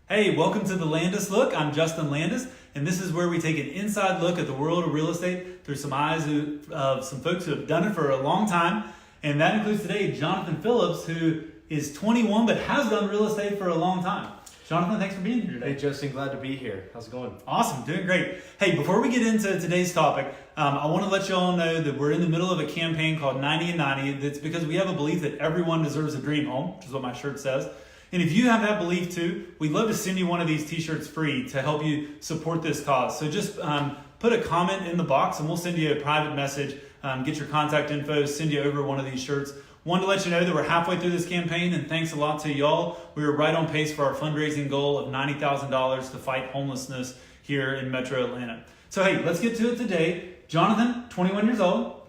Hey, welcome to the Landis Look. I'm Justin Landis, and this is where we take an inside look at the world of real estate through some eyes of some folks who have done it for a long time. And that includes today Jonathan Phillips, who is 21 but has done real estate for a long time. Jonathan, thanks for being here today. Hey, Justin, glad to be here. How's it going? Awesome, doing great. Hey, before we get into today's topic, I want to let you all know that we're in the middle of a campaign called 90 and 90. That's because we have a belief that everyone deserves a dream home, which is what my shirt says. And if you have that belief too, we'd love to send you one of these t-shirts free to help you support this cause. So just put a comment in the box and we'll send you a private message, get your contact info, send you over one of these shirts. Wanted to let you know that we're halfway through this campaign, and thanks a lot to y'all. We were right on pace for our fundraising goal of $90,000 to fight homelessness here in Metro Atlanta. So hey, let's get to it today. Jonathan, 21 years old,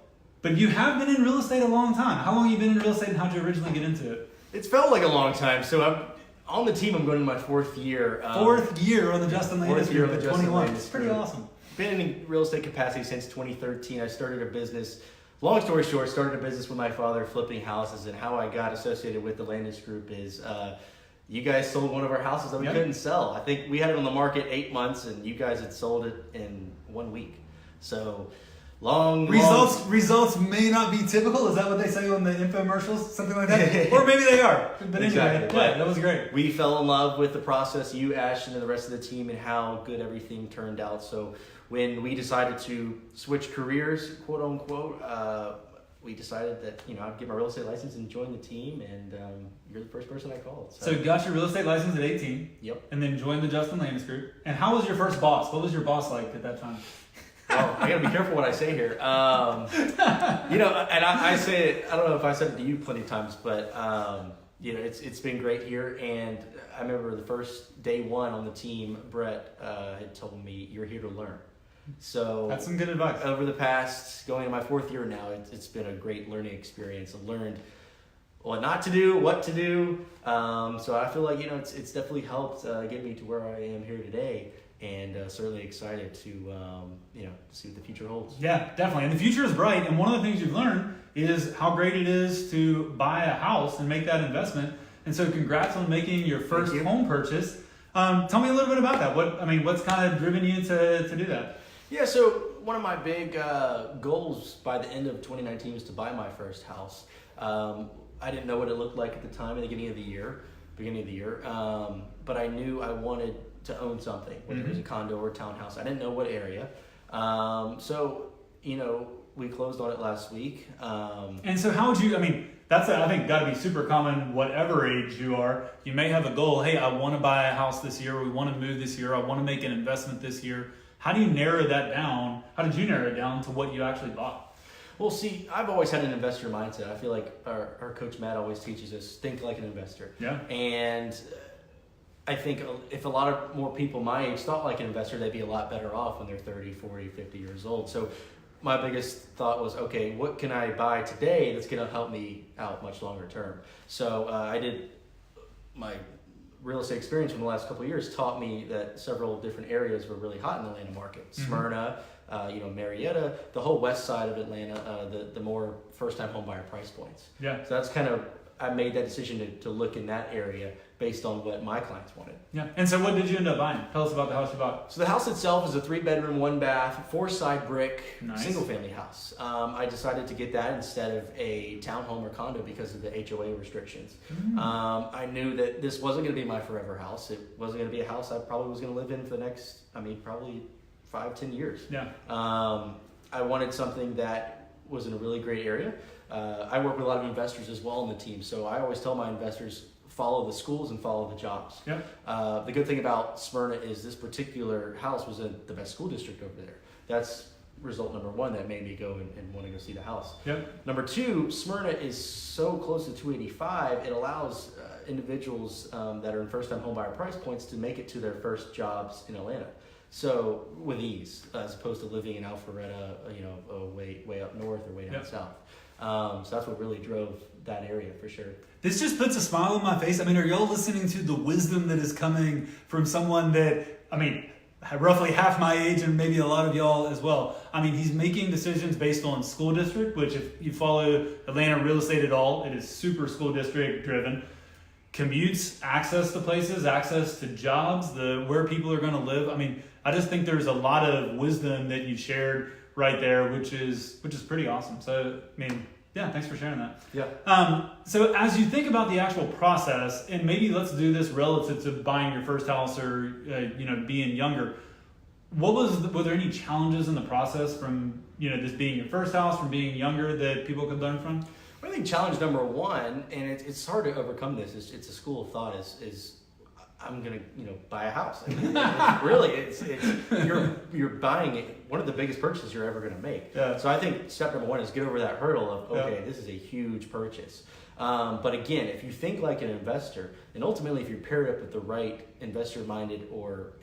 but you have been in real estate a long time. How long have you been in real estate and how did you originally get into it? It's felt like a long time. So I'm on the team. I'm going into my fourth year. Fourth year on the Justin Landis group at 21. It's pretty awesome. Been in real estate capacity since 2013. I started a business. Long story short, started a business with my father flipping houses, and how I got associated with the Landis Group is you guys sold one of our houses that we couldn't sell. I think we had it on the market 8 months, and you guys had sold it in 1 week. So results may not be typical. Is that what they say on the infomercials? Something like that? Or maybe they are. But anyway, that was great. We fell in love with the process, you, Ashton, and the rest of the team, and how good everything turned out. So when we decided to switch careers, quote unquote, we decided that I'd get my real estate license and join the team, and you're the first person I called. So you got your real estate license at 18. Yep. And then joined the Justin Landis Group. And how was your first boss? What was your boss like at that time? Well, I gotta be careful what I say here. And I say it, I don't know if I said it to you plenty of times, but it's been great here. And I remember the first day one on the team, Brett had told me, "You're here to learn." So that's some good advice. Over the past, going into my fourth year now, it's been a great learning experience. I've learned what not to do, what to do. So I feel like it's definitely helped get me to where I am here today. And certainly excited to see what the future holds. Yeah, definitely. And the future is bright. And one of the things you've learned is how great it is to buy a house and make that investment. And so congrats on making your first home purchase. Tell me a little bit about that. What's kind of driven you to do that? Yeah, so one of my big goals by the end of 2019 was to buy my first house. I didn't know what it looked like at the time, at the beginning of the year, but I knew I wanted to own something, whether it was a condo or a townhouse. I didn't know what area. So we closed on it last week. And so how would you, that's, I think, got to be super common, whatever age you are. You may have a goal, hey, I want to buy a house this year, we want to move this year, I want to make an investment this year. How do you narrow that down? How did you narrow it down to what you actually bought? Well, see, I've always had an investor mindset. I feel like our coach Matt always teaches us, think like an investor. Yeah. And I think if a lot of more people my age thought like an investor, they'd be a lot better off when they're 30, 40, 50 years old. So my biggest thought was, okay, what can I buy today that's going to help me out much longer term? So I did my real estate experience from the last couple of years taught me that several different areas were really hot in the Atlanta market. Smyrna, Marietta, the whole west side of Atlanta, the more first-time home buyer price points. Yeah. So that's kind of, I made that decision to look in that area based on what my clients wanted. Yeah. And so what did you end up buying? Tell us about the house you bought. So the house itself is a 3-bedroom, 1-bath, 4-side brick, nice, single-family house. I decided to get that instead of a townhome or condo because of the HOA restrictions. I knew that this wasn't going to be my forever house. It wasn't going to be a house I probably was going to live in for the next, probably 5-10 years. Yeah. I wanted something that was in a really great area. I work with a lot of investors as well on the team, so I always tell my investors, follow the schools and follow the jobs. Yeah. The good thing about Smyrna is this particular house was in the best school district over there. That's result number one that made me go and want to go see the house. Yep. Number two, Smyrna is so close to 285, it allows individuals that are in first-time homebuyer price points to make it to their first jobs in Atlanta. So with ease, as opposed to living in Alpharetta, way up north or way down south. So that's what really drove that area for sure. This just puts a smile on my face. Are y'all listening to the wisdom that is coming from someone that, roughly half my age and maybe a lot of y'all as well. He's making decisions based on school district, which if you follow Atlanta real estate at all, it is super school district driven. commutes, access to places, access to jobs, where people are going to live. I mean, I just think there's a lot of wisdom that you shared right there, which is pretty awesome. So, I mean, yeah, thanks for sharing that. Yeah. So as you think about the actual process, and maybe let's do this relative to buying your first house or being younger. Were there any challenges in the process from this being your first house, from being younger, that people could learn from? I think challenge number one, and it's hard to overcome this. It's a school of thought. Is I'm gonna buy a house. I mean, it's you're buying it, one of the biggest purchases you're ever gonna make. Yeah. So I think step number one is get over that hurdle of okay, this is a huge purchase. But again, if you think like an investor, and ultimately if you're paired up with the right investor-minded or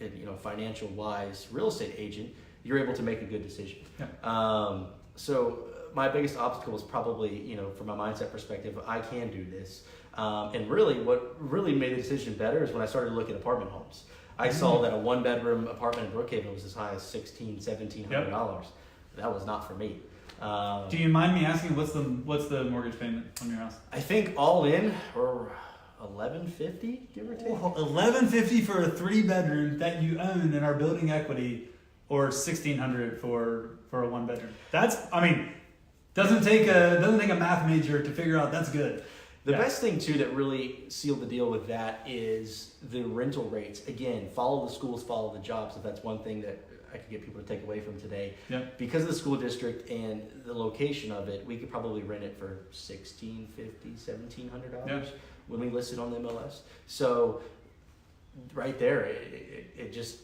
financial-wise real estate agent, you're able to make a good decision. Yeah. So my biggest obstacle is probably, from a mindset perspective, I can do this. And really, what really made the decision better is when I started looking at apartment homes. I saw that a one-bedroom apartment in Brookhaven was as high as $1,700, $1,700. That was not for me. Do you mind me asking what's the mortgage payment on your house? I think all in, or $1,150, give or take. $1,150 for a 3-bedroom that you own and are building equity, or $1,600 for a 1-bedroom. Doesn't take a math major to figure out that's good. The best thing too that really sealed the deal with that is the rental rates. Again, follow the schools, follow the jobs. If that's one thing that I could get people to take away from today. Yeah. Because of the school district and the location of it, we could probably rent it for $1,650, $1,700 when we listed on the MLS. So right there, it just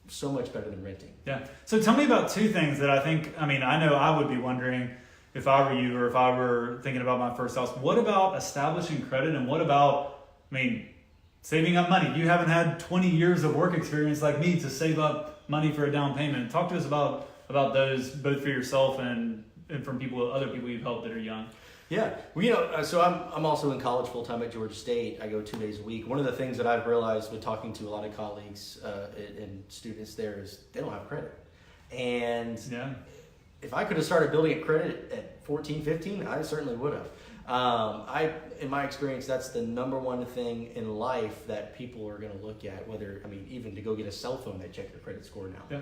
so much better than renting. Yeah. So tell me about two things that I know I would be wondering if I were you, or if I were thinking about my first house. What about establishing credit, and what about, saving up money? You haven't had 20 years of work experience like me to save up money for a down payment. Talk to us about those, both for yourself and from other people you've helped that are young. Yeah, well, so I'm also in college full time at Georgia State. I go 2 days a week. One of the things that I've realized with talking to a lot of colleagues and students there is they don't have credit. And if I could have started building a credit at 14, 15, I certainly would have. In my experience, that's the number one thing in life that people are going to look at. Even to go get a cell phone, they check your credit score now. Yeah.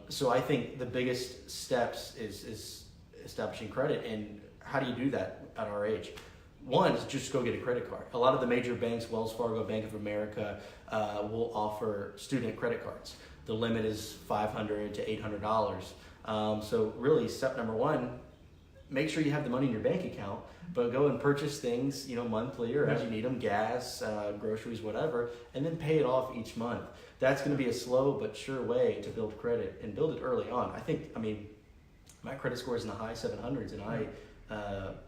So I think the biggest steps is establishing credit. And how do you do that at our age? One is just go get a credit card. A lot of the major banks, Wells Fargo, Bank of America, will offer student credit cards. The limit is $500 to $800. So really, step number one, make sure you have the money in your bank account, but go and purchase things, monthly or as you need them, gas, groceries, whatever, and then pay it off each month. That's going to be a slow but sure way to build credit, and build it early on. My credit score is in the high 700s, and I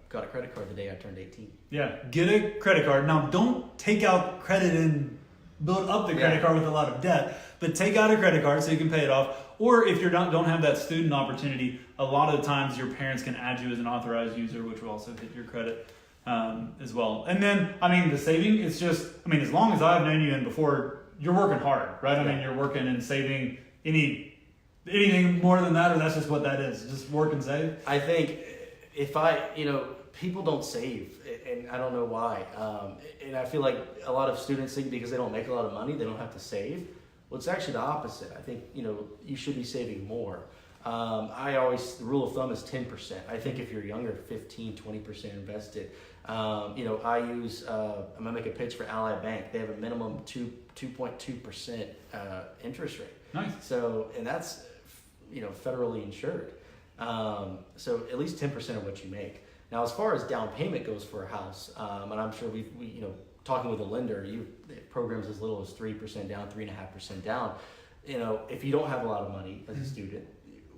got a credit card the day I turned 18. Yeah, get a credit card. Now, don't take out credit and build up the credit card with a lot of debt, but take out a credit card so you can pay it off. Or if you don't have that student opportunity, a lot of times your parents can add you as an authorized user, which will also hit your credit as well. And then, the saving, it's just, as long as I've known you and before, you're working hard, right? You're working and saving anything more than that, or that's just what that is, just work and save? I think people don't save, and I don't know why. And I feel like a lot of students think because they don't make a lot of money, they don't have to save. Well, it's actually the opposite. I think, you should be saving more. The rule of thumb is 10%. I think if you're younger, 15, 20% invested. I'm going to make a pitch for Ally Bank. They have a minimum 2.2% interest rate. Nice. So, and that's, federally insured. So at least 10% of what you make. Now, as far as down payment goes for a house, and I'm sure we talking with a lender, programs as little as 3% down, 3.5% down. If you don't have a lot of money as a student,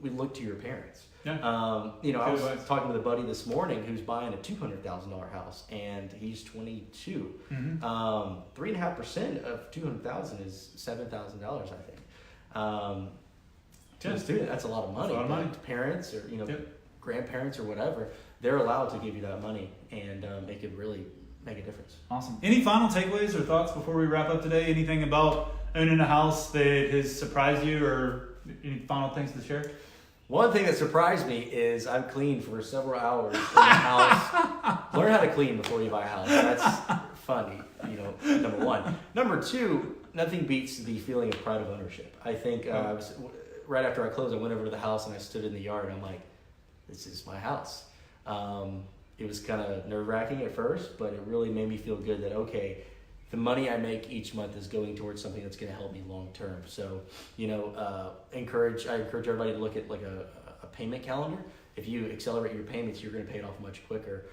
we look to your parents. Yeah. I was talking with a buddy this morning who's buying a $200,000 house, and he's 22. 3.5% of $200,000 is $7,000, I think. To a student, that's a lot of money. That's a lot of money. To parents or grandparents or whatever, they're allowed to give you that money, and it could really make a difference. Awesome. Any final takeaways or thoughts before we wrap up today? Anything about owning a house that has surprised you, or any final things to share? One thing that surprised me is I've cleaned for several hours in the house. Learn how to clean before you buy a house. That's funny. number one. Number two, nothing beats the feeling of pride of ownership. I think right after I closed, I went over to the house and I stood in the yard. And I'm like, this is my house. It was kind of nerve-wracking at first, but it really made me feel good that, okay, the money I make each month is going towards something that's going to help me long term. So, I encourage everybody to look at like a payment calendar. If you accelerate your payments, you're going to pay it off much quicker.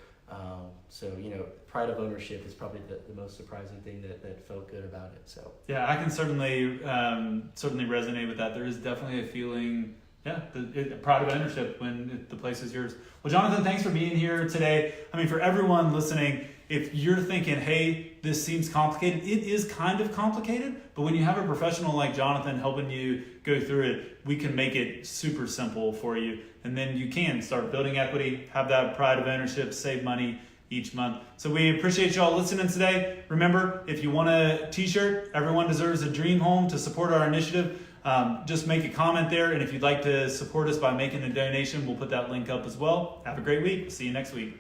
Pride of ownership is probably the most surprising thing that felt good about it. So yeah, I can certainly resonate with that. There is definitely a feeling, pride of ownership when the place is yours. Well, Jonathan, thanks for being here today. I mean, for everyone listening, if you're thinking, hey, this seems complicated, it is kind of complicated, but when you have a professional like Jonathan helping you go through it, we can make it super simple for you. And then you can start building equity, have that pride of ownership, save money each month. So we appreciate y'all listening today. Remember, if you want a t-shirt, Everyone Deserves a Dream Home, to support our initiative, just make a comment there. And if you'd like to support us by making a donation, we'll put that link up as well. Have a great week. See you next week.